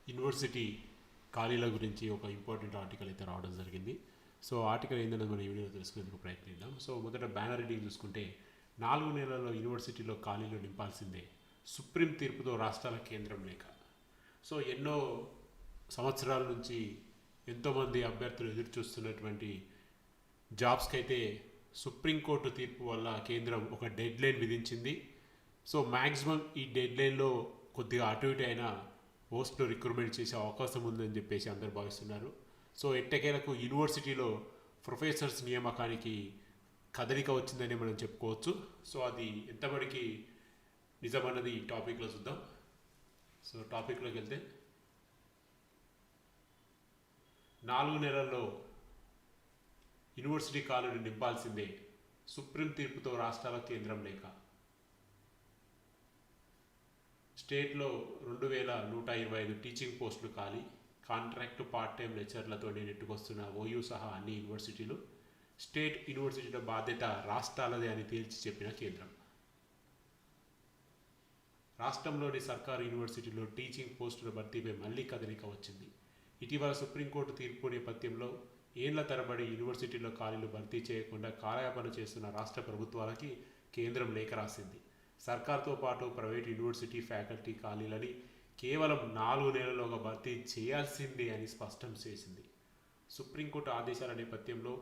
University ఖాళీల గురించి ఒక ఇంపార్టెంట్ ఆర్టికల్ అయితే రావడం జరిగింది. సో ఆర్టికల్ ఏంటనేది మనం ఈ వీడియోలో తెలుసుకునేందుకు ప్రయత్నిద్దాం. సో మొదట బ్యానర్ రీడింగ్ చూసుకుంటే 4 నెలల్లో యూనివర్సిటీలో ఖాళీలు నింపాల్సిందే, సుప్రీం తీర్పుతో రాష్ట్రాల కేంద్రం లేఖ. సో ఎన్నో సంవత్సరాల నుంచి ఎంతోమంది అభ్యర్థులు ఎదురు చూస్తున్నటువంటి జాబ్స్కి అయితే సుప్రీంకోర్టు తీర్పు వల్ల కేంద్రం ఒక డెడ్ లైన్ విధించింది. సో మ్యాక్సిమం ఈ డెడ్ లైన్లో కొద్దిగా అటు ఇటు అయినా పోస్టులు రిక్రూట్మెంట్ చేసే అవకాశం ఉందని చెప్పేసి అందరు భావిస్తున్నారు. సో ఎట్టకేలకు యూనివర్సిటీలో ప్రొఫెసర్స్ నియామకానికి కదలిక వచ్చిందని మనం చెప్పుకోవచ్చు. సో అది ఎంతవరకు నిజమన్నది ఈ టాపిక్లో చూద్దాం. సో టాపిక్లోకి వెళ్తే 4 నెలల్లో యూనివర్సిటీ ఖాళీలు నింపాల్సిందే, సుప్రీం తీర్పుతో రాష్ట్రాల కేంద్రం లేఖ. స్టేట్లో 2125 టీచింగ్ పోస్టులు ఖాళీ, కాంట్రాక్టు పార్ట్ టైం లెక్చర్లతో నెట్టుకొస్తున్న ఓయూ సహా అన్ని యూనివర్సిటీలు. స్టేట్ యూనివర్సిటీల బాధ్యత రాష్ట్రాలదే అని తేల్చి చెప్పిన కేంద్రం. రాష్ట్రంలోని సర్కారు యూనివర్సిటీలో టీచింగ్ పోస్టుల భర్తీపై మళ్లీ కదలిక వచ్చింది. ఇటీవల సుప్రీంకోర్టు తీర్పు నేపథ్యంలో ఏళ్ల తరబడి యూనివర్సిటీలో ఖాళీలు భర్తీ చేయకుండా కాలయాపన చేస్తున్న రాష్ట్ర ప్రభుత్వాలకి కేంద్రం లేఖ రాసింది. సర్కార్తో పాటు ప్రైవేట్ యూనివర్సిటీ ఫ్యాకల్టీ ఖాళీలని కేవలం 4 నెలల్లోగా భర్తీ చేయాల్సిందే అని స్పష్టం చేసింది. సుప్రీంకోర్టు ఆదేశాల నేపథ్యంలో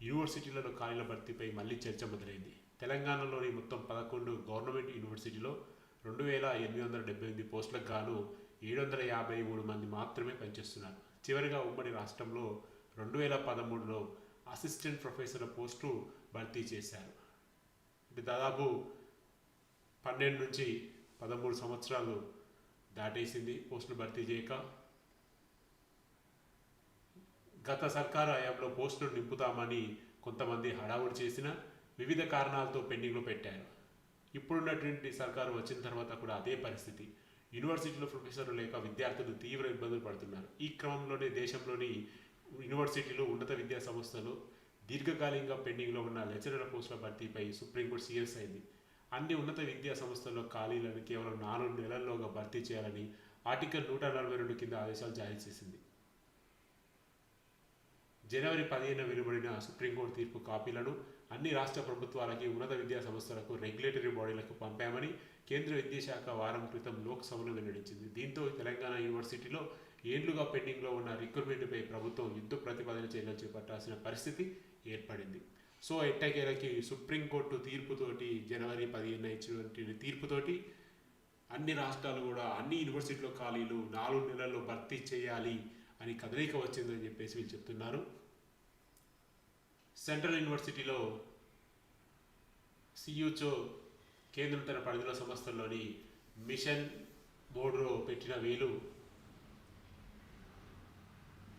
యూనివర్సిటీలలో ఖాళీల భర్తీపై మళ్లీ చర్చ మొదలైంది. తెలంగాణలోని మొత్తం 11 గవర్నమెంట్ యూనివర్సిటీలో 2878 పోస్టులకు గాను 753 మంది మాత్రమే పనిచేస్తున్నారు. చివరిగా ఉమ్మడి రాష్ట్రంలో 2013లో అసిస్టెంట్ ప్రొఫెసర్ల పోస్టు భర్తీ చేశారు. అంటే దాదాపు 12 నుంచి 13 సంవత్సరాలు దాటేసింది పోస్టులు భర్తీ చేయక. గత సర్కారు హయాంలో పోస్టులు నింపుతామని కొంతమంది హడావుడి చేసిన వివిధ కారణాలతో పెండింగ్లో పెట్టారు. ఇప్పుడున్నటువంటి సర్కారు వచ్చిన తర్వాత కూడా అదే పరిస్థితి. యూనివర్సిటీలో ప్రొఫెసర్లు లేక విద్యార్థులు తీవ్ర ఇబ్బందులు పడుతున్నారు. ఈ క్రమంలోనే దేశంలోని యూనివర్సిటీలు, ఉన్నత విద్యా సంస్థలు దీర్ఘకాలికంగా పెండింగ్లో ఉన్న లెక్చరర్ల పోస్టుల భర్తీపై సుప్రీంకోర్టు సీరియస్ అయింది. అన్ని ఉన్నత విద్యా సంస్థల్లో ఖాళీలను కేవలం 4 నెలల్లోగా భర్తీ చేయాలని ఆర్టికల్ 142 కింద ఆదేశాలు జారీ చేసింది. జనవరి 15న వెలువడిన సుప్రీంకోర్టు తీర్పు కాపీలను అన్ని రాష్ట్ర ప్రభుత్వాలకి, ఉన్నత విద్యా సంస్థలకు, రెగ్యులేటరీ బాడీలకు పంపామని కేంద్ర విద్యాశాఖ వారం క్రితం లోక్సభలో వెల్లడించింది. దీంతో తెలంగాణ యూనివర్సిటీలో ఏళ్లుగా పెండింగ్లో ఉన్న రిక్రూట్మెంట్పై ప్రభుత్వం యుద్ధ ప్రతిపాదన చర్యలు చేపట్టాల్సిన పరిస్థితి ఏర్పడింది. సో ఎట్టకేలకి సుప్రీంకోర్టు తీర్పుతోటి, జనవరి 15న ఇచ్చినటువంటి తీర్పుతోటి అన్ని రాష్ట్రాలు కూడా అన్ని యూనివర్సిటీలో ఖాళీలు 4 నెలల్లో భర్తీ చేయాలి అని కదలిక వచ్చిందని చెప్పేసి వీళ్ళు చెప్తున్నారు. సెంట్రల్ యూనివర్సిటీలో సియూచో కేంద్రం తన పరిధిలో సంస్థల్లోని మిషన్ మోడ్లో పెట్టిన వీలు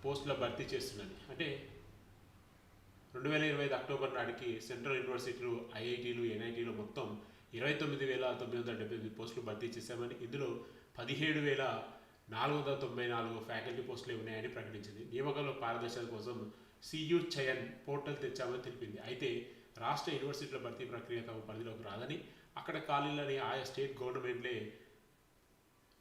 పోస్టుల భర్తీ చేస్తున్నది. అంటే 2025 అక్టోబర్ నాటికి సెంట్రల్ యూనివర్సిటీలు, ఐఐటీలు, ఎన్ఐటీలు మొత్తం 29,978 పోస్టులు భర్తీ చేశామని, ఇందులో 17,494 ఫ్యాకల్టీ పోస్టులే ఉన్నాయని ప్రకటించింది. నియామకంలో పారదర్శకత కోసం సియు చయన్ పోర్టల్ తెచ్చామని తెలిపింది. అయితే రాష్ట్ర యూనివర్సిటీల భర్తీ ప్రక్రియ తమ పరిధిలోకి రాదని, అక్కడ ఖాళీలని ఆయా స్టేట్ గవర్నమెంట్లే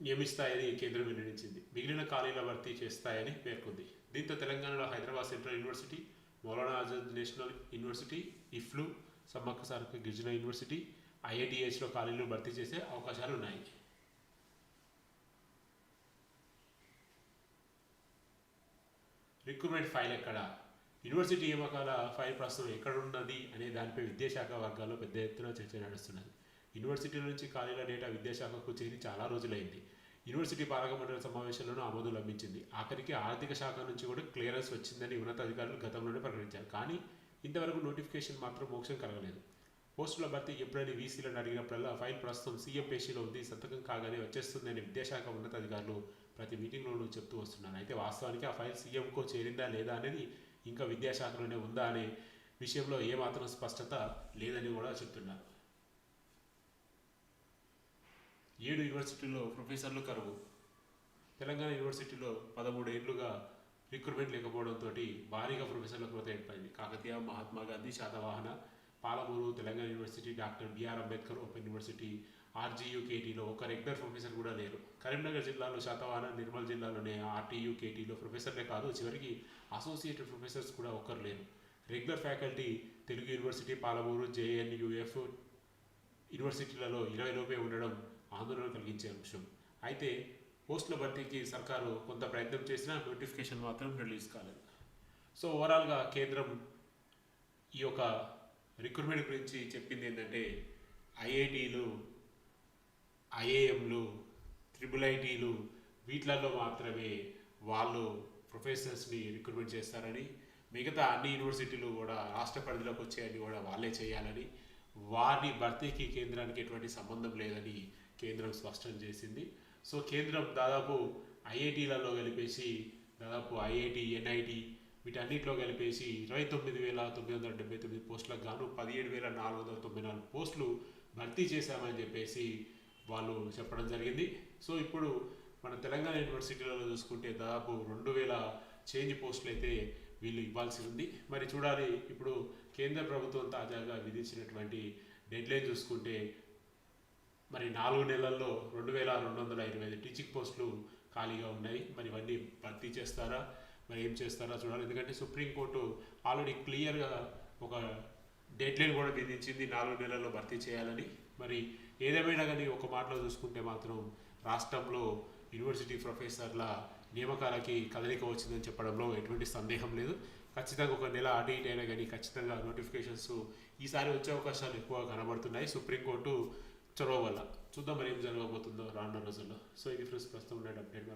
నియమిస్తాయని కేంద్రం వెల్లడించింది. మిగిలిన ఖాళీల భర్తీ చేస్తాయని పేర్కొంది. దీంతో తెలంగాణలో Hyderabad central university, Maulana Azad national university, EFLU, Sammakka Sarakka గిరిజన యూనివర్సిటీ, ఐఐటిహెచ్లో ఖాళీలు భర్తీ చేసే అవకాశాలు ఉన్నాయి. రిక్రూట్మెంట్ ఫైల్ ఎక్కడ? యూనివర్సిటీ నియామకాల ఫైల్ ప్రస్తుతం ఎక్కడున్నది అనే దానిపై విద్యాశాఖ వర్గాల్లో పెద్ద ఎత్తున చర్చ నడుస్తున్నది. యూనివర్సిటీల నుంచి ఖాళీల డేటా విద్యాశాఖకు చేరి చాలా రోజులైంది. యూనివర్సిటీ పాలక మండలి సమావేశంలోనూ ఆమోదం లభించింది. ఆఖరికి ఆర్థిక శాఖ నుంచి కూడా క్లియరెన్స్ వచ్చిందని ఉన్నతాధికారులు గతంలోనే ప్రకటించారు. కానీ ఇంతవరకు నోటిఫికేషన్ మాత్రం మోక్షం కలగలేదు. పోస్టుల భర్తీ ఎప్పుడైనా వీసీలను అడిగినప్పుడల్లా ఫైల్ ప్రస్తుతం సీఎం పేషీలో ఉంది, సంతకం కాగానే వచ్చేస్తుందని విద్యాశాఖ ఉన్నతాధికారులు ప్రతి మీటింగ్లోనూ చెప్తూ వస్తున్నారు. అయితే వాస్తవానికి ఆ ఫైల్ సీఎంకో చేరిందా లేదా అనేది, ఇంకా విద్యాశాఖలోనే ఉందా అనే విషయంలో ఏమాత్రం స్పష్టత లేదని కూడా చెప్తున్నారు. 7 యూనివర్సిటీల్లో ప్రొఫెసర్లు కరువు. తెలంగాణ యూనివర్సిటీలో 13 ఏళ్లుగా రిక్రూట్మెంట్ లేకపోవడంతో భారీగా ప్రొఫెసర్ల కొరత ఏర్పడింది. Kakatiya, Mahatma Gandhi, Satavahana, Palamuru, Telangana university, doctor B R Ambedkar open university, ఆర్జీయూకేటీలో ఒక రెగ్యులర్ ప్రొఫెసర్ కూడా లేరు. కరీంనగర్ జిల్లాలో శాతవాహన, నిర్మల్ జిల్లాలోనే ఆర్టీయూకేటీలో ప్రొఫెసర్లే కాదు, చివరికి అసోసియేటెడ్ ప్రొఫెసర్స్ కూడా ఒక్కరు లేరు. Regular faculty Telugu university, Palamuru, JNUF యూనివర్సిటీలలో 20 లోపే ఉండడం ఆందోళన కలిగించే అంశం. అయితే పోస్టుల భర్తీకి సర్కారు కొంత ప్రయత్నం చేసినా నోటిఫికేషన్ మాత్రం రిలీజ్ కాలేదు. సో ఓవరాల్గా కేంద్రం ఈ యొక్క రిక్రూట్మెంట్ గురించి చెప్పింది ఏంటంటే ఐఐటీలు, ఐఏఎంలు, ఐఐటీలు వీటిలలో మాత్రమే వాళ్ళు ప్రొఫెసర్స్ని రిక్రూట్మెంట్ చేస్తారని, మిగతా అన్ని యూనివర్సిటీలు కూడా రాష్ట్ర పరిధిలోకి వచ్చేయని కూడా వాళ్ళే చేయాలని, వారి భర్తీకి కేంద్రానికి ఎటువంటి సంబంధం లేదని కేంద్రం స్పష్టం చేసింది. సో కేంద్రం దాదాపు ఐఐటీలలో కలిపేసి దాదాపు ఐఐటి, ఎన్ఐటి వీటన్నిటిలో కలిపేసి 29,979 పోస్టులకు గాను 17,494 పోస్టులు భర్తీ చేశామని చెప్పేసి వాళ్ళు చెప్పడం జరిగింది. సో ఇప్పుడు మన తెలంగాణ యూనివర్సిటీలలో చూసుకుంటే దాదాపు 2,000 చేంజ్ పోస్టులు అయితే వీళ్ళు ఇవ్వాల్సి ఉంది. మరి చూడాలి, ఇప్పుడు కేంద్ర ప్రభుత్వం తాజాగా విధించినటువంటి డెడ్లైన్ చూసుకుంటే మరి 4 నెలల్లో 2,225 టీచింగ్ పోస్టులు ఖాళీగా ఉన్నాయి. మరి ఇవన్నీ భర్తీ చేస్తారా, మరి ఏం చేస్తారా చూడాలి. ఎందుకంటే సుప్రీంకోర్టు ఆల్రెడీ క్లియర్గా ఒక డెడ్లైన్ కూడా విధించింది 4 నెలల్లో భర్తీ చేయాలని. మరి ఏదేమైనా కానీ ఒక మాటలో చూసుకుంటే మాత్రం రాష్ట్రంలో యూనివర్సిటీ ప్రొఫెసర్ల నియామకాలకి కదలిక వచ్చిందని చెప్పడంలో ఎటువంటి సందేహం లేదు. ఖచ్చితంగా ఒక నెల అటు ఇటు అయినా కానీ ఖచ్చితంగా నోటిఫికేషన్స్ ఈసారి వచ్చే అవకాశాలు ఎక్కువ కనబడుతున్నాయి సుప్రీంకోర్టు చొరవ వల్ల. చూద్దాం మరి ఏం జరగబోతుందో రానున్న రోజుల్లో. సో ఇది ఫ్రెండ్స్ ప్రస్తుతం ఉండే అప్డేట్.